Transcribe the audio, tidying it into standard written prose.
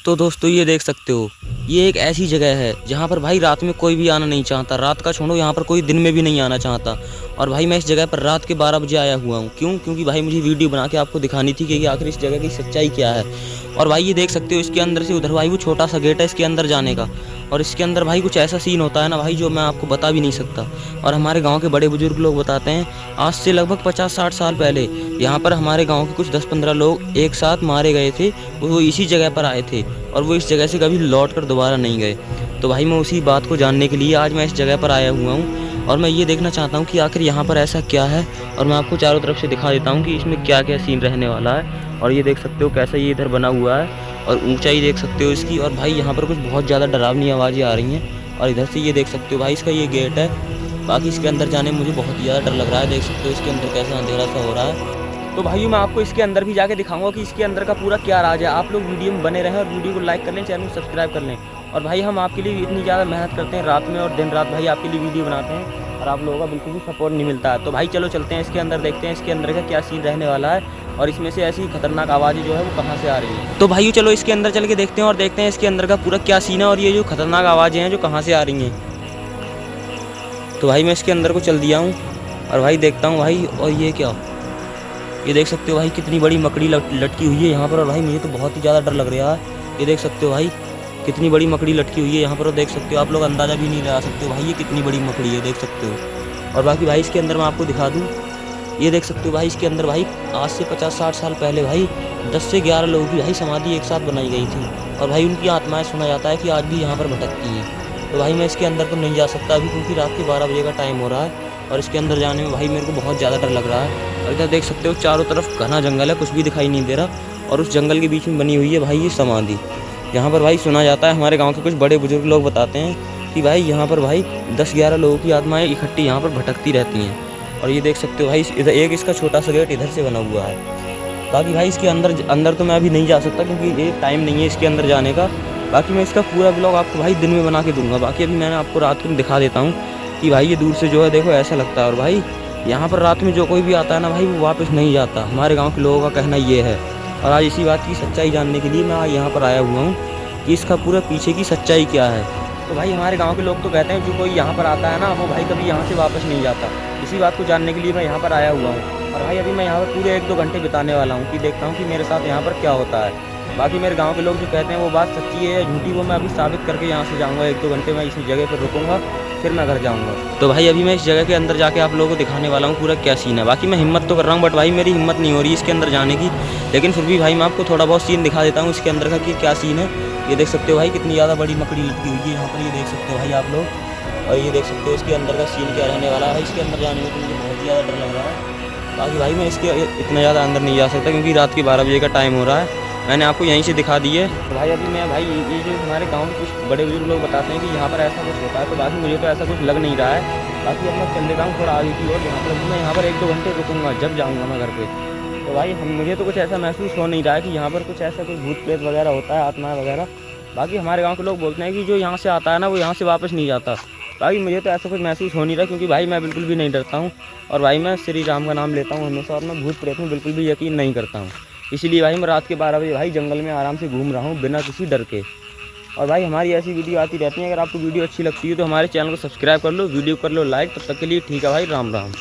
तो दोस्तों ये देख सकते हो, ये एक ऐसी जगह है जहाँ पर भाई रात में कोई भी आना नहीं चाहता। रात का छोड़ो, यहाँ पर कोई दिन में भी नहीं आना चाहता। और भाई मैं इस जगह पर रात के 12 बजे आया हुआ हूँ। क्यों? क्योंकि भाई मुझे वीडियो बना के आपको दिखानी थी कि आखिर इस जगह की सच्चाई क्या है। और भाई ये देख सकते हो, इसके अंदर से उधर भाई वो छोटा सा गेट है इसके अंदर जाने का। और इसके अंदर भाई कुछ ऐसा सीन होता है ना भाई, जो मैं आपको बता भी नहीं सकता। और हमारे गाँव के बड़े बुजुर्ग लोग बताते हैं, आज से लगभग 50-60 साल पहले यहाँ पर हमारे गाँव के कुछ 10-15 लोग एक साथ मारे गए थे। वो इसी जगह पर आए थे और वो इस जगह से कभी लौट कर दोबारा नहीं गए। तो भाई मैं उसी बात को जानने के लिए आज मैं इस जगह पर आया हुआ हूँ। और मैं ये देखना चाहता हूँ कि आखिर यहाँ पर ऐसा क्या है। और मैं आपको चारों तरफ से दिखा देता हूँ कि इसमें क्या क्या सीन रहने वाला है। और ये देख सकते हो कैसा ये इधर बना हुआ है, और ऊंचाई देख सकते हो इसकी। और भाई यहाँ पर कुछ बहुत ज़्यादा डरावनी आवाज़ें आ रही हैं। और इधर से ये देख सकते हो भाई, इसका ये गेट है। बाकी इसके अंदर जाने में मुझे बहुत ही ज़्यादा डर लग रहा है। देख सकते हो इसके अंदर कैसा अंधेरा सा हो रहा है। तो भाई मैं आपको इसके अंदर भी जाके दिखाऊंगा कि इसके अंदर का पूरा क्या राज है। आप लोग वीडियो में बने रहें और वीडियो को लाइक कर लें, चैनल को सब्सक्राइब कर लें। और भाई हम आपके लिए इतनी ज़्यादा मेहनत करते हैं, रात में और दिन रात भाई आपके लिए वीडियो बनाते हैं, और आप लोगों का बिल्कुल भी सपोर्ट नहीं मिलता है। तो भाई चलो चलते हैं इसके अंदर, देखते हैं इसके अंदर का क्या सीन रहने वाला है, और इसमें से ऐसी खतरनाक आवाज़ें जो है वो कहाँ से आ रही हैं। तो भाई चलो इसके अंदर चल के देखते हैं और देखते हैं इसके अंदर का पूरा क्या सीन है, और ये जो खतरनाक आवाज़ें हैं जो कहाँ से आ रही हैं। तो भाई मैं इसके अंदर को चल दिया हूँ और भाई देखता हूँ भाई। और ये क्या, ये देख सकते हो भाई कितनी बड़ी मकड़ी लटकी हुई है यहाँ पर। और भाई मुझे तो बहुत ही ज़्यादा डर लग रहा है। ये देख सकते हो भाई कितनी बड़ी मकड़ी लटकी हुई है यहाँ पर। और देख सकते हो आप लोग अंदाज़ा भी नहीं लगा सकते हो भाई ये कितनी बड़ी मकड़ी है, देख सकते हो। और बाकी भाई इसके अंदर मैं आपको दिखा दूँ, ये देख सकते हो भाई इसके अंदर भाई आज से 50-60 साल पहले भाई 10 से 11 लोगों की भाई समाधि एक साथ बनाई गई थी। और भाई उनकी आत्माएं सुना जाता है कि आज भी यहाँ पर भटकती हैं। तो भाई मैं इसके अंदर तो नहीं जा सकता अभी, क्योंकि रात के 12 बजे का टाइम हो रहा है। और इसके अंदर जाने में भाई मेरे को बहुत ज़्यादा डर लग रहा है। और इधर देख सकते हो चारों तरफ घना जंगल है, कुछ भी दिखाई नहीं दे रहा। और उस जंगल के बीच में बनी हुई है भाई ये समाधि। यहाँ पर भाई सुना जाता है, हमारे गाँव के कुछ बड़े बुजुर्ग लोग बताते हैं कि भाई यहाँ पर भाई 10-11 लोगों की आत्माएँ इकट्ठी यहाँ पर भटकती रहती हैं। और ये देख सकते हो भाई इधर एक इसका छोटा सा गेट इधर से बना हुआ है। बाकी भाई इसके अंदर तो मैं अभी नहीं जा सकता, क्योंकि ये टाइम नहीं है इसके अंदर जाने का। बाकी मैं इसका पूरा ब्लॉग आपको भाई दिन में बना के दूंगा। बाकी अभी मैंने आपको रात को दिखा देता हूँ कि भाई ये दूर से जो है देखो ऐसा लगता है। और भाई यहाँ पर रात में जो कोई भी आता है ना भाई वो वापस नहीं जाता, हमारे गाँव के लोगों का कहना ये है। और आज इसी बात की सच्चाई जानने के लिए मैं यहाँ पर आया हुआ हूँ कि इसका पूरा पीछे की सच्चाई क्या है। तो भाई हमारे गांव के लोग तो कहते हैं जो कोई यहाँ पर आता है ना वो भाई कभी यहाँ से वापस नहीं जाता। इसी बात को जानने के लिए मैं यहाँ पर आया हुआ हूँ। और भाई अभी मैं यहाँ पर पूरे 1-2 घंटे बिताने वाला हूँ कि देखता हूँ कि मेरे साथ यहाँ पर क्या होता है। बाकी मेरे गांव के लोग जो कहते हैं वो बात सच्ची है या झूठी, वो मैं अभी साबित करके यहाँ से जाऊँगा। 1-2 घंटे मैं इसी जगह पर रुकूँगा, फिर मैं घर जाऊँगा। तो भाई अभी मैं इस जगह के अंदर जाके आप लोगों को दिखाने वाला हूँ पूरा क्या सीन है। बाकी मैं हिम्मत तो कर रहा हूँ, बट भाई मेरी हिम्मत नहीं हो रही इसके अंदर जाने की। लेकिन फिर भी भाई मैं आपको थोड़ा बहुत सीन दिखा देता हूँ इसके अंदर का कि क्या सीन है। ये देख सकते हो भाई कितनी ज़्यादा बड़ी मकड़ी लटकी हुई है यहाँ पर, ये देख सकते हो भाई आप लोग। और ये देख सकते हो इसके अंदर का सीन क्या रहने वाला है। इसके अंदर जाने में तो मुझे बहुत ही ज़्यादा डर लग रहा है। बाकी भाई मैं इसके इतना ज़्यादा अंदर नहीं जा सकता, क्योंकि रात के 12 बजे का टाइम हो रहा है। मैंने आपको यहीं से दिखा दी है। तो भाई अभी मैं भाई ये जो हमारे गाँव के कुछ बड़े बुजुर्ग लोग बताते हैं कि यहाँ पर ऐसा कुछ होता है, तो बाकी मुझे तो ऐसा कुछ लग नहीं रहा है। बाकी अब मैं चल देता हूँ थोड़ा आगे की ओर, यहाँ पर मैं यहाँ पर 1-2 घंटे रुकूँगा जब जाऊँगा मैं घर पर। तो भाई मुझे तो कुछ ऐसा महसूस हो नहीं रहा है कि यहाँ पर कुछ ऐसा कुछ भूत प्रेत वगैरह होता है, आत्मा वगैरह। बाकी हमारे गांव के लोग बोलते हैं कि जो यहाँ से आता है ना वो यहाँ से वापस नहीं जाता। भाई मुझे तो ऐसा कुछ महसूस हो नहीं रहा, क्योंकि भाई मैं बिल्कुल भी नहीं डरता हूँ। और भाई मैं श्री राम का नाम लेता हूँ हमेशा, और मैं भूत प्रेत में बिल्कुल भी यकीन नहीं करता हूँ। इसीलिए भाई मैं रात के 12 बजे भाई जंगल में आराम से घूम रहा हूँ बिना किसी डर के। और भाई हमारी ऐसी वीडियो आती रहती है। अगर आपको वीडियो अच्छी लगती है तो हमारे चैनल को सब्सक्राइब कर लो, वीडियो कर लो लाइक। तब तक के लिए ठीक है भाई, राम राम।